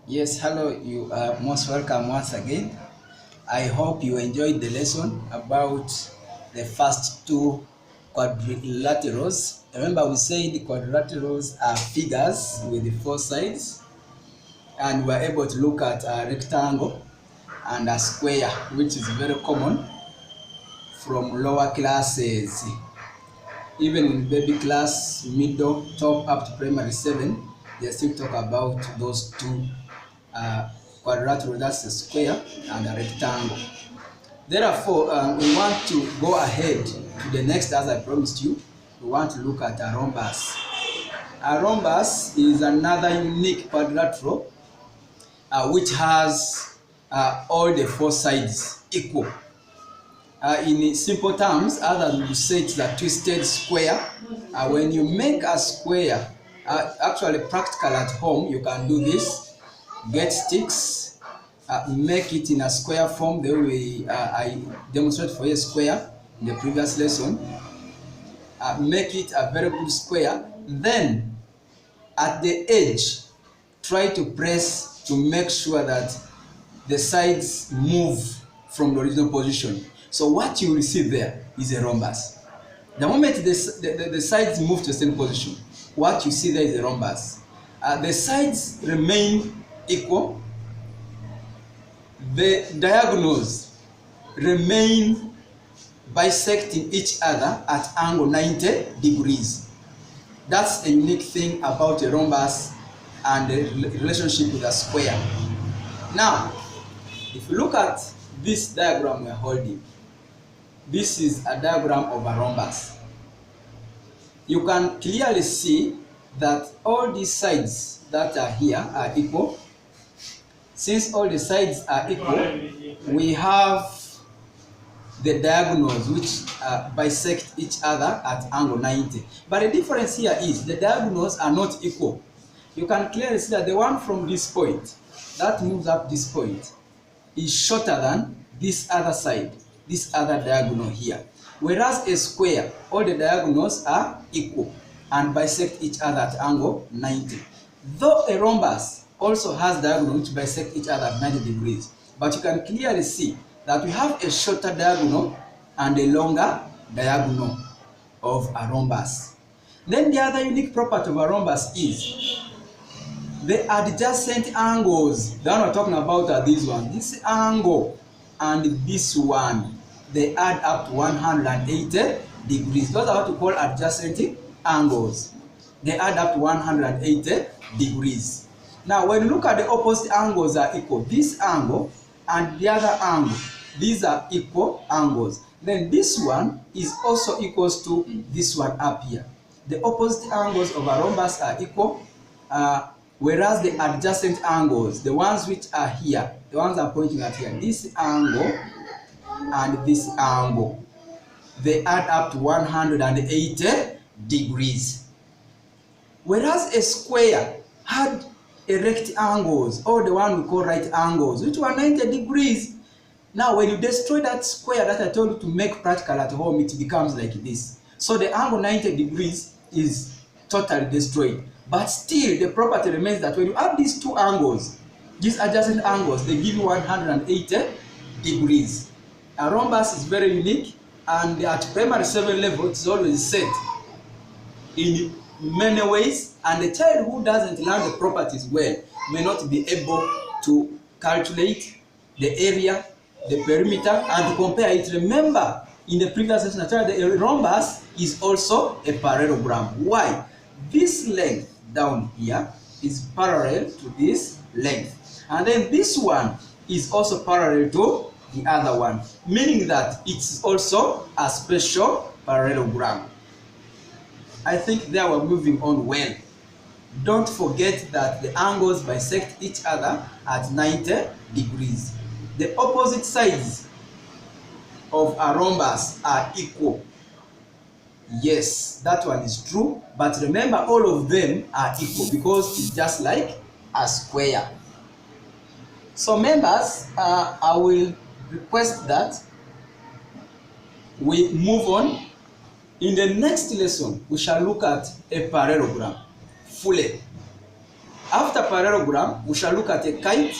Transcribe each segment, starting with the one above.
Yes, hello, you are most welcome once again. I hope you enjoyed the lesson about the first two quadrilaterals. Remember, we said the quadrilaterals are figures with the four sides, and we're able to look at a rectangle and a square, which is very common from lower classes. Even in baby class, middle, top up to primary 7, they still talk about those two quadrilateral, that's a square and a rectangle. Therefore, we want to go ahead to the next, as I promised you. We want to look at a rhombus. A rhombus is another unique quadrilateral which has all the four sides equal. In simple terms, other than you say it's a twisted square. When you make a square, actually practical at home, you can do this. Get sticks, make it in a square form the way I demonstrated for you a square in the previous lesson. Make it a very good square. Then at the edge, try to press to make sure that the sides move from the original position. So what you will see there is a rhombus. The moment the sides move to the same position, what you see there is a rhombus. The sides remain equal. The diagonals remain bisecting each other at angle 90 degrees. That's a unique thing about a rhombus and the relationship with a square. Now, if you look at this diagram we're holding, this is a diagram of a rhombus. You can clearly see that all these sides that are here are equal. Since all the sides are equal, we have the diagonals which bisect each other at angle 90. But the difference here is the diagonals are not equal. You can clearly see that the one from this point that moves up this point is shorter than this other side, this other diagonal here. Whereas a square, all the diagonals are equal and bisect each other at angle 90. Though a rhombus also has diagonals which bisect each other at 90 degrees, but you can clearly see that we have a shorter diagonal and a longer diagonal of a rhombus. Then the other unique property of a rhombus is the adjacent angles. The one we're talking about are these ones. This angle and this one, they add up to 180 degrees. Those are what we call adjacent angles. They add up to 180 degrees. Now, when you look at the opposite angles are equal. This angle and the other angle, these are equal angles. Then this one is also equals to this one up here. The opposite angles of a rhombus are equal, whereas the adjacent angles, the ones which are here, the ones I'm pointing at here, this angle and this angle, they add up to 180 degrees. Whereas a square had a rectangles, or the one we call right angles, which were 90 degrees. Now, when you destroy that square that I told you to make practical at home, it becomes like this. So the angle 90 degrees is totally destroyed. But still, the property remains that when you add these two angles, these adjacent angles, they give you 180 degrees. A rhombus is very unique, and at primary 7 level, it's always set in many ways, and the child who doesn't learn the properties well may not be able to calculate the area, the perimeter, and to compare it. Remember, in the previous session, I told you the rhombus is also a parallelogram. Why? This length down here is parallel to this length, and then this one is also parallel to the other one, meaning that it's also a special parallelogram. I think there we're moving on well. Don't forget that the angles bisect each other at 90 degrees. The opposite sides of a rhombus are equal. Yes, that one is true, but remember all of them are equal because it's just like a square. So members, I will request that we move on. In the next lesson, we shall look at a parallelogram fully. After parallelogram, we shall look at a kite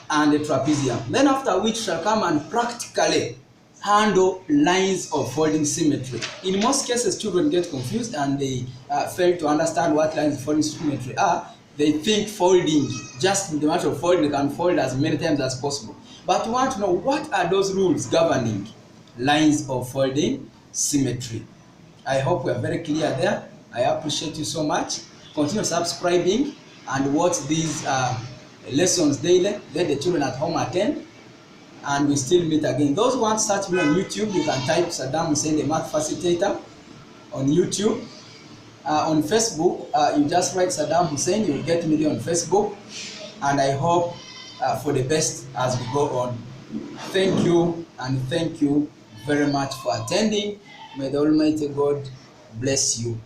and a trapezium. Then after which shall come and practically handle lines of folding symmetry. In most cases, children get confused and they fail to understand what lines of folding symmetry are. They think folding, just the matter of folding, they can fold as many times as possible. But we want to know, what are those rules governing lines of folding symmetry? I hope we are very clear there. I appreciate you so much. Continue subscribing and watch these lessons daily. Let the children at home attend, and we still meet again. Those who want to search me on YouTube, you can type Saddam Hussein the Math Facilitator on YouTube. On Facebook, you just write Saddam Hussein, you will get me on Facebook. And I hope for the best as we go on. Thank you, and thank you very much for attending. May the Almighty God bless you.